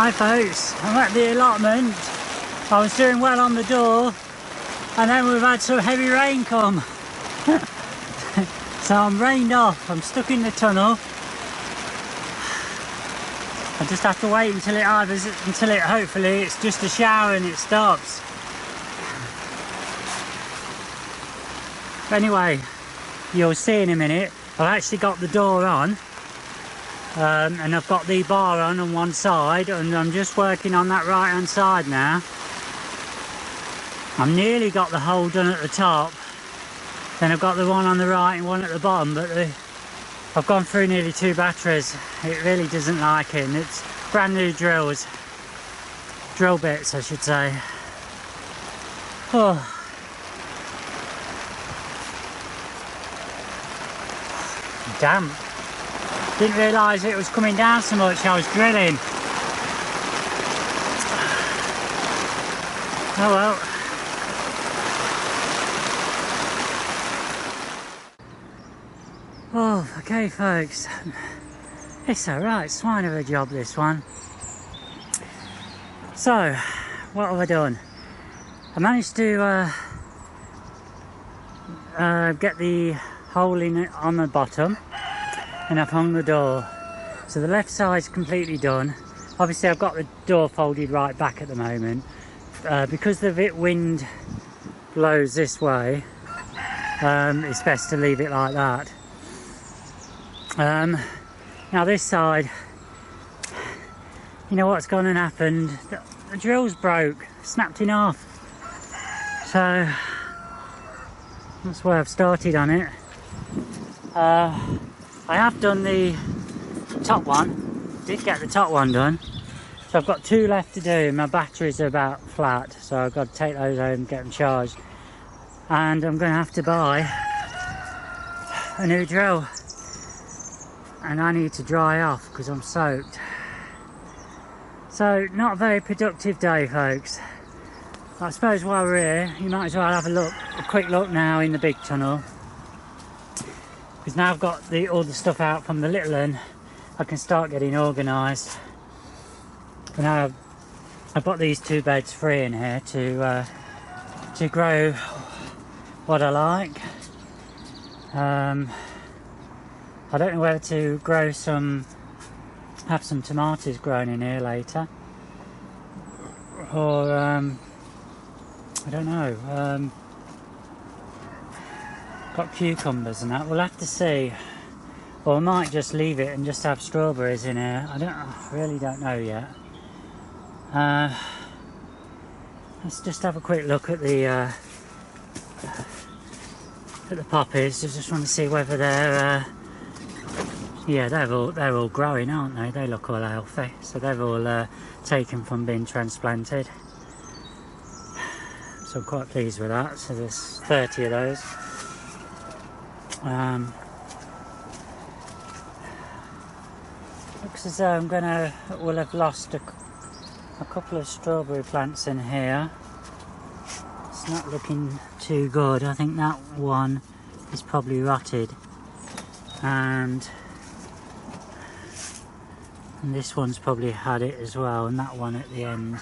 Hi folks, I'm at the allotment. I was doing well on the door and then we've had some heavy rain come. So I'm rained off, I'm stuck in the tunnel. I just have to wait until hopefully it's just a shower and it stops. Anyway, you'll see in a minute, I've actually got the door on. And I've got the bar on one side and I'm just working on that right hand side now. I've nearly got the hole done at the top, then I've got the one on the right and one at the bottom, but I've gone through nearly 2 batteries. It really doesn't like it, and it's brand new drill bits I should say. Oh. Damn. Didn't realise it was coming down so much. I was drilling. Oh well. Oh, okay folks. It's alright, swine of a job this one. So, what have I done? I managed to get the hole in it on the bottom. And I've hung the door, so the left side's completely done. Obviously I've got the door folded right back at the moment because the wind blows this way. It's best to leave it like that. Now this side, you know what's gone and happened? The drill's broke, snapped in half. So that's where I've started on it. I have done the top one, did get the top one done, so I've got 2 left to do. My batteries are about flat, so I've got to take those home and get them charged, and I'm going to have to buy a new drill, and I need to dry off because I'm soaked. So not a very productive day folks. I suppose while we're here you might as well have a quick look now in the big tunnel. Because now I've got all the stuff out from the little one, I can start getting organised. But now I've got these 2 beds free in here to grow what I like. I don't know whether to grow have some tomatoes grown in here later, or I don't know. Got cucumbers and that, we'll have to see. Or I might just leave it and just have strawberries in here. I really don't know yet. Let's just have a quick look at the poppies. I just want to see whether they're yeah, they're all growing, aren't they? They look all healthy, so they're all taken from being transplanted. So I'm quite pleased with that. So there's 30 of those. Looks as though we'll have lost a couple of strawberry plants in here. It's not looking too good. I think that one is probably rotted, and this one's probably had it as well, and that one at the end.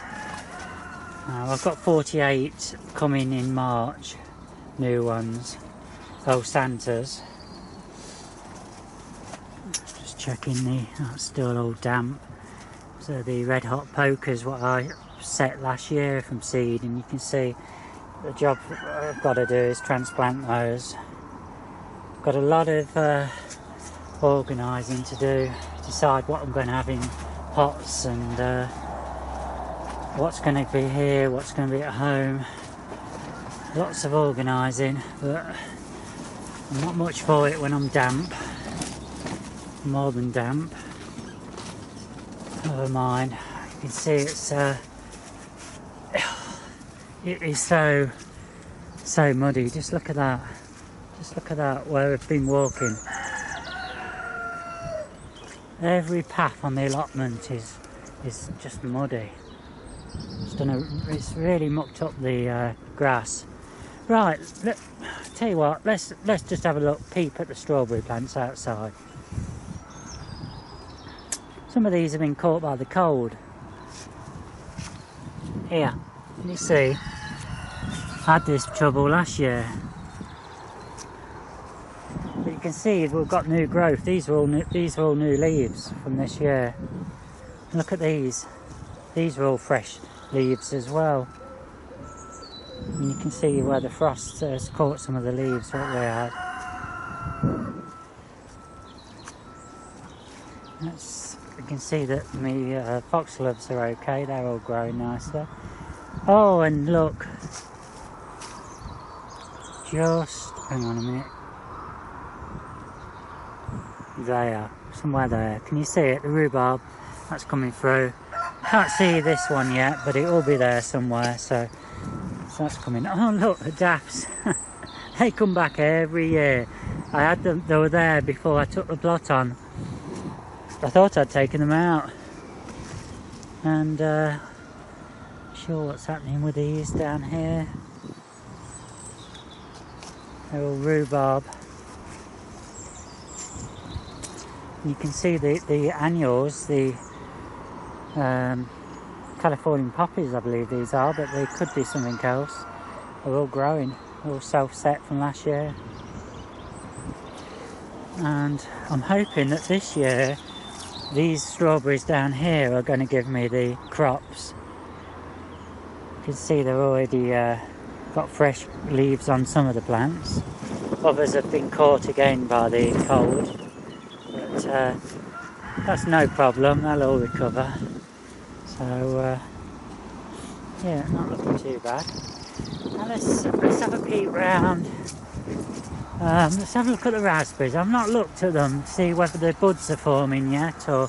I've got 48 coming in March, new ones. Oh, Santas. Just checking that's still all damp. So the red hot pokers, what I set last year from seed, and you can see the job I've got to do is transplant those. Got a lot of organising to do, decide what I'm going to have in pots and what's going to be here, what's going to be at home. Lots of organising, but I'm not much for it when I'm damp. More than damp. Never mind. You can see it is so muddy. Just look at that. Just look at that, where we've been walking. Every path on the allotment is just muddy. It's really mucked up the grass. Right, tell you what, let's just have a peep at the strawberry plants outside. Some of these have been caught by the cold. Here, can you see? I had this trouble last year. But you can see we've got new growth. These are all new leaves from this year. Look at these. These are all fresh leaves as well. And you can see where the frost has caught some of the leaves what we had. You can see that my foxgloves are okay. They're all growing nicely. Oh, and look. Just hang on a minute. There, somewhere there. Can you see it? The rhubarb that's coming through. Can't see this one yet, but it will be there somewhere. So that's coming. Oh, look, the daffs. They come back every year. I had them. They were there before I took the plot on. I thought I'd taken them out. And sure what's happening with these down here. They're all rhubarb. You can see the annuals, the Californian poppies I believe these are, but they could be something else. They're all growing, all self-set from last year. And I'm hoping that this year these strawberries down here are going to give me the crops. You can see they're already got fresh leaves on some of the plants. Others have been caught again by the cold. But that's no problem, they'll all recover. So yeah, not looking too bad. Now let's have a peek round. Let's have a look at the raspberries. I've not looked at them to see whether the buds are forming yet, or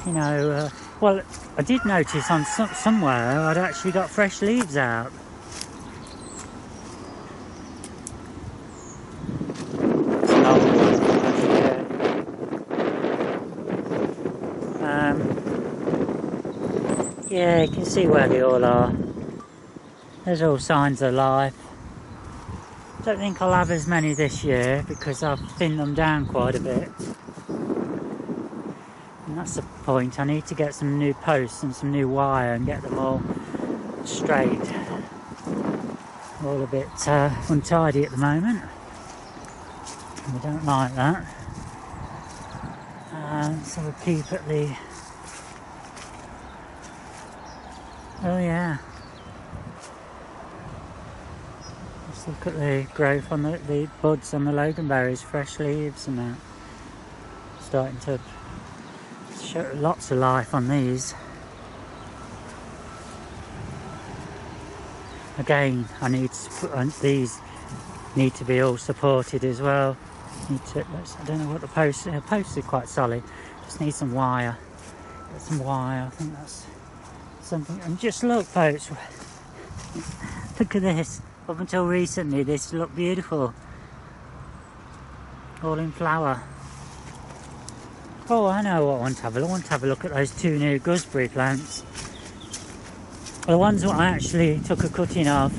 you know. Well, I did notice on somewhere I'd actually got fresh leaves out. Yeah, you can see where they all are. There's all signs of life. Don't think I'll have as many this year because I've thinned them down quite a bit. And that's the point. I need to get some new posts and some new wire and get them all straight. All a bit untidy at the moment. We don't like that. Let's have a peep at the... Oh yeah. Let's look at the growth on the buds on the loganberries, fresh leaves and that. Starting to show lots of life on these. Again, I need to put these need to be all supported as well. I don't know what the posts are. Posts are quite solid. Just need some wire. Get some wire. I think that's something. And just look, folks. Look at this. Up until recently, this looked beautiful. All in flower. Oh, I know what I want to have. I want to have a look at those two new gooseberry plants. The ones that I actually took a cutting of.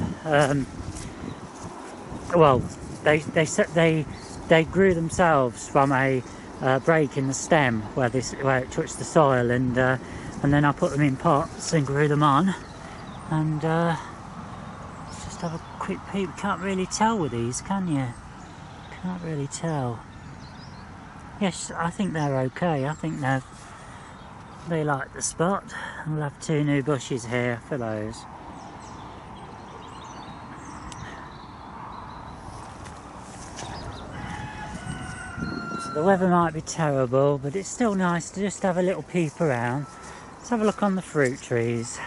Well, they grew themselves from a break in the stem where it touched the soil, and then I put them in pots and grew them on. And let's just have a quick peek. Can't really tell with these, can you? Can't really tell. Yes, I think they're okay. I think they like the spot. We'll have two new bushes here for those. So the weather might be terrible, but it's still nice to just have a little peep around. Let's have a look on the fruit trees.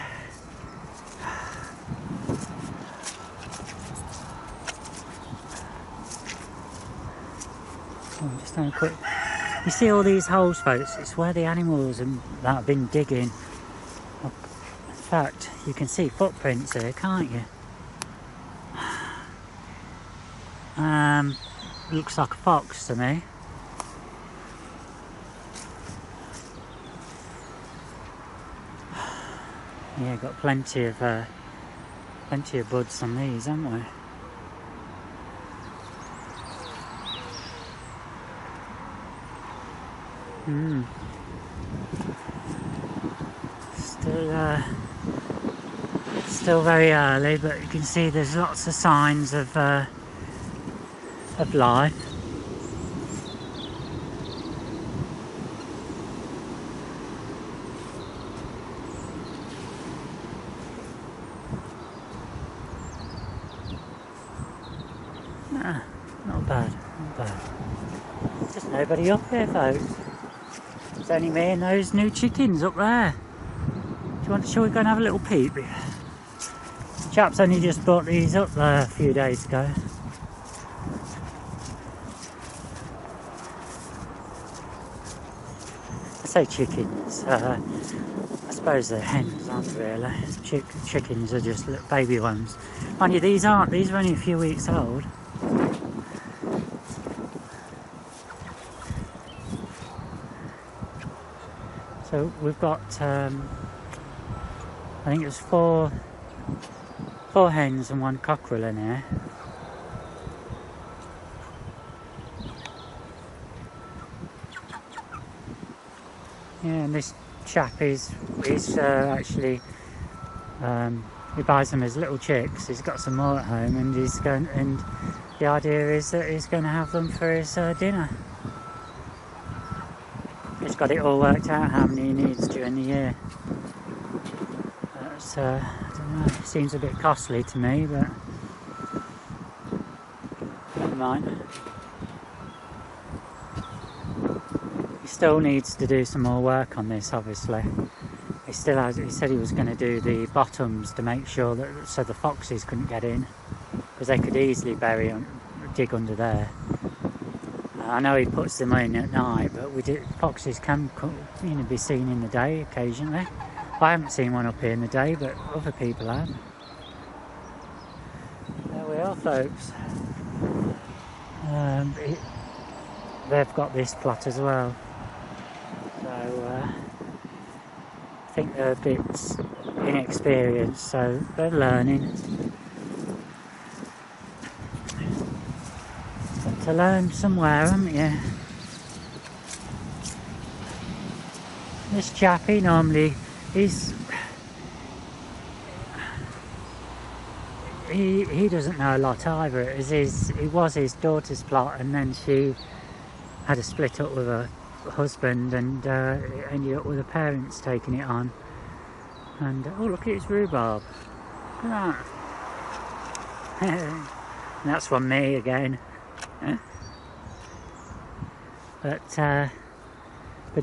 I'm just having a quick... You see all these holes, folks? It's where the animals that have been digging. In fact, you can see footprints here, can't you? Looks like a fox to me. Yeah, got plenty of buds on these, haven't we? Still Still very early, but you can see there's lots of signs of life. Not bad, not bad. Just nobody up here, folks. It's only me and those new chickens up there. Shall we go and have a little peep? Chap's only just brought these up there a few days ago. I say chickens, I suppose they're hens, aren't they really? Chickens are just little baby ones. Mind you, these aren't, these are only a few weeks old. So we've got, I think it was four hens and one cockerel in here. Yeah, and this chap is actually, he buys them as little chicks. He's got some more at home, and the idea is that he's going to have them for his dinner. He's got it all worked out how many he needs during the year. That's, I don't know, it seems a bit costly to me, but never mind. He still needs to do some more work on this, obviously. He said he was going to do the bottoms to make sure that, so the foxes couldn't get in, because they could easily dig under there. I know he puts them in at night, but foxes can, be seen in the day occasionally. I haven't seen one up here in the day, but other people have. There we are, folks. They've got this plot as well. So I think they're a bit inexperienced, so they're learning. Got to learn somewhere, haven't you? This chappie normally, he doesn't know a lot either. It was his daughter's plot, and then she had a split up with her husband, and it ended up with the parents taking it on. And oh, look at his rhubarb. Look at that. And that's from me again. But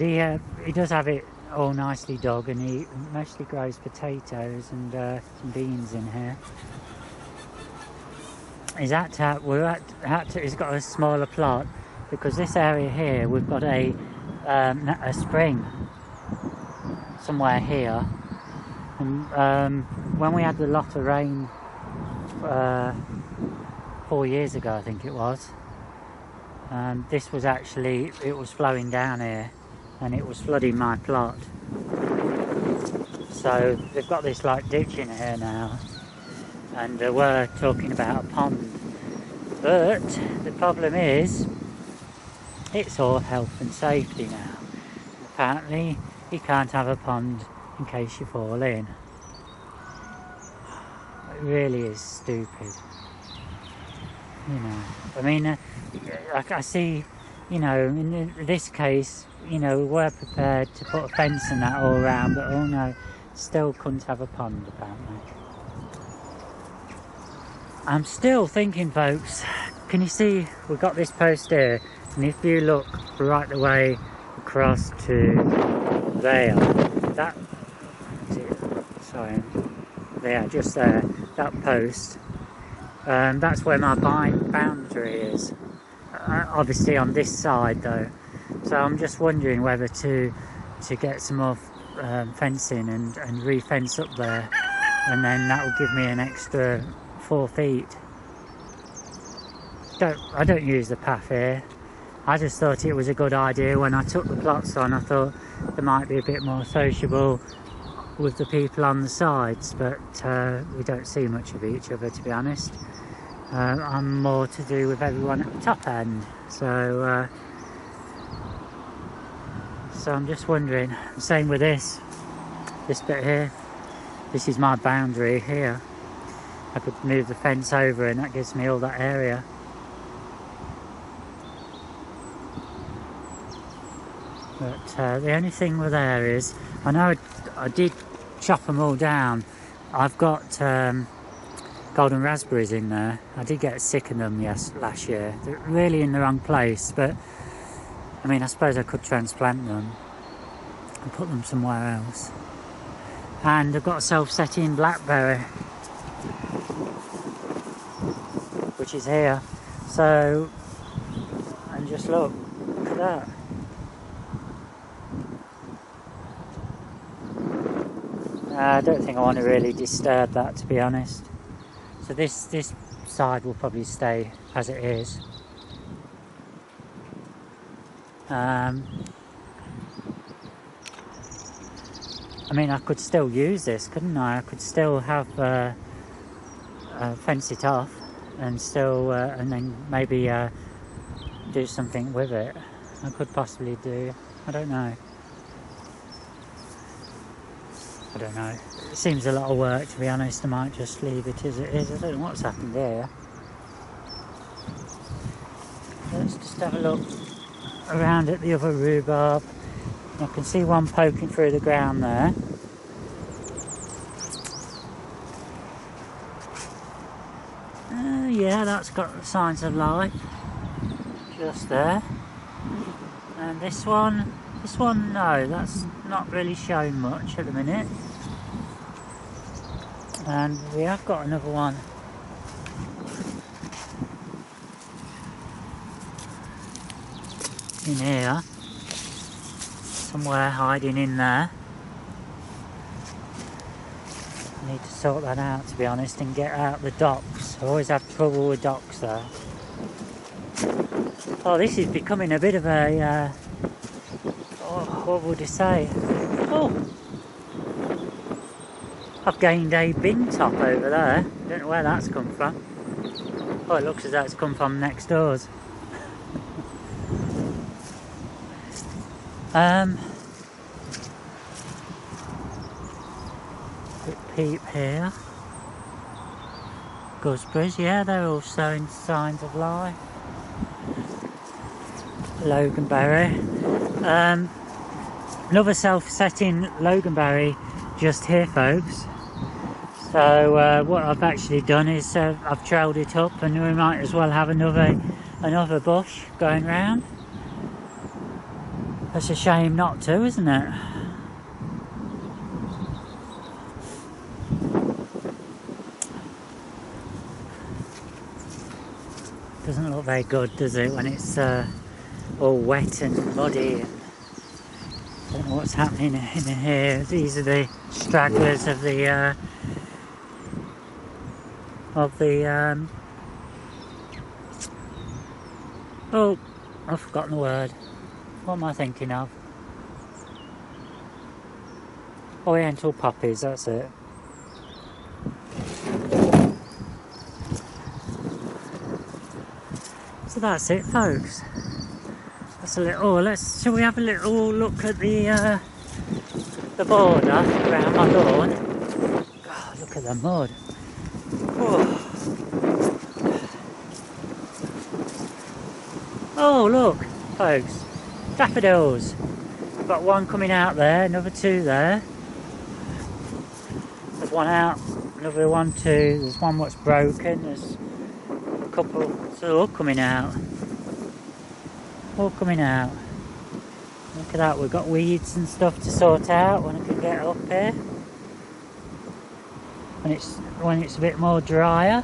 he does have it all nicely dug, and he mostly grows potatoes and some beans in here. He's he's got a smaller plot, because this area here we've got a spring somewhere here, and when we had the lot of rain 4 years ago, I think it was, this was actually, it was flowing down here and it was flooding my plot. So they've got this like ditch in here now, and we're talking about a pond, but the problem is it's all health and safety now. Apparently you can't have a pond in case you fall in. It really is stupid, I mean, I see, in this case, we're prepared to put a fence and that all around, but oh no, still couldn't have a pond apparently. I'm still thinking, folks, can you see we've got this post here, and if you look right the way across to there, just there, that post, that's where my boundary is, obviously on this side though. So I'm just wondering whether to get some more fencing and re-fence up there, and then that will give me an extra 4 feet. I don't use the path here. I just thought it was a good idea when I took the plots on. I thought they might be a bit more sociable with the people on the sides, but we don't see much of each other, to be honest. I'm more to do with everyone at the top end, so I'm just wondering, same with this bit here, this is my boundary here. I could move the fence over and that gives me all that area. But the only thing with there is, I know I did chop them all down. I've got golden raspberries in there. I did get sick of them last year. They're really in the wrong place, but I mean, I suppose I could transplant them and put them somewhere else. And I've got a self-setting blackberry, which is here. So, and just look at that. I don't think I want to really disturb that, to be honest. So this side will probably stay as it is. I mean, I could still use this, couldn't I? I could still have fence it off and still, and then maybe do something with it. I could possibly do. I don't know. I don't know. It seems a lot of work, to be honest. I might just leave it as it is. I don't know what's happened there. Let's just have a look around at the other rhubarb. I can see one poking through the ground there. Yeah, that's got signs of life. Just there. And this one, no, that's not really showing much at the minute. And we have got another one. In here. Somewhere hiding in there. I need to sort that out, to be honest, and get out the docks. I always have trouble with docks there. Oh, this is becoming a bit of a... what would you say? Oh! I've gained a bin top over there. Don't know where that's come from. Oh, it looks as though it's come from next doors. Quick peep here. Gooseberries, yeah, they're all showing signs of life. Loganberry. Another self-setting loganberry just here, folks. So what I've actually done is I've trailed it up, and we might as well have another bush going round. That's a shame not to, isn't it? Doesn't look very good, does it, when it's all wet and muddy. I don't know what's happening in here. These are the stragglers of the oh, I've forgotten the word. What am I thinking of? Oriental poppies, that's it. So that's it, folks. That's a little. Shall we have a little look at the border around my lawn? God, look at the mud. Oh, look, folks. Daffodils. Got one coming out there, another two there. There's one out, another one too. There's one that's broken. There's a couple. So they're all coming out. All coming out. Look at that, we've got weeds and stuff to sort out when I can get up here. When it's a bit more drier.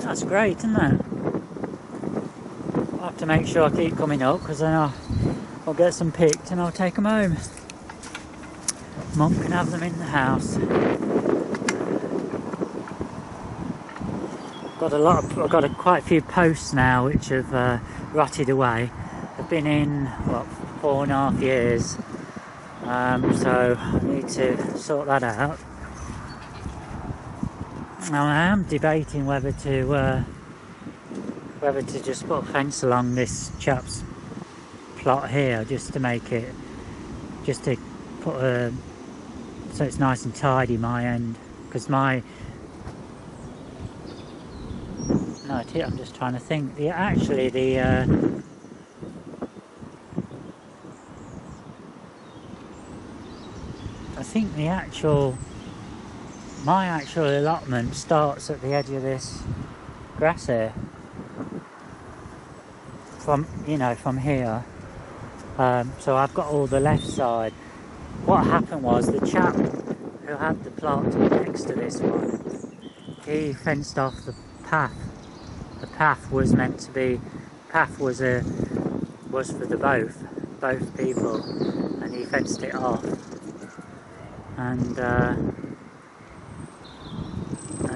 That's great, isn't it? I'll have to make sure I keep coming up, because then I'll get some picked and I'll take them home. Mum can have them in the house. I've got quite a few posts now which have rotted away. They've been in, what, 4.5 years. So I need to sort that out. Now I am debating whether to just put a fence along this chap's plot here just to make it, just to put a, so it's nice and tidy my end, because my, no, I'm just trying to think. Actually, I think my actual allotment starts at the edge of this grass here. From here. So I've got all the left side. What happened was the chap who had the plot next to this one, he fenced off the path. The path was meant to be, was for the both people, and he fenced it off. And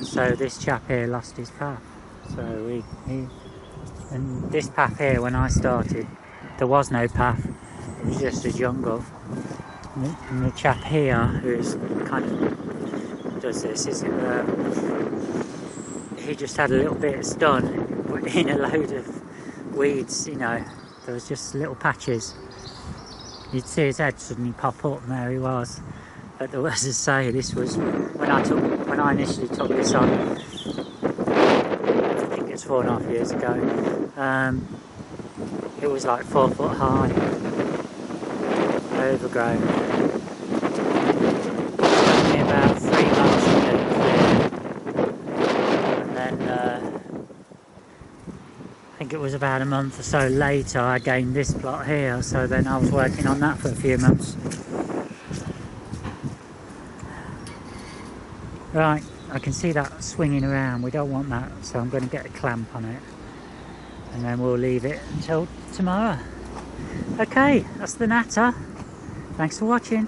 so this chap here lost his path. So and this path here, when I started, there was no path. It was just a jungle. And the chap here, who's kind of does this, he just had a little bit of stun in a load of weeds. There was just little patches. You'd see his head suddenly pop up, and there he was. But there was, as I say, this was when I initially took this on. I think it's 4.5 years ago. It was like 4 foot high, overgrown. It took me about 3 months to get it clear, and then I think it was about a month or so later I gained this plot here. So then I was working on that for a few months. Right, I can see that swinging around. We don't want that, so I'm going to get a clamp on it, and then we'll leave it until tomorrow. Okay, that's the Natter. Thanks for watching.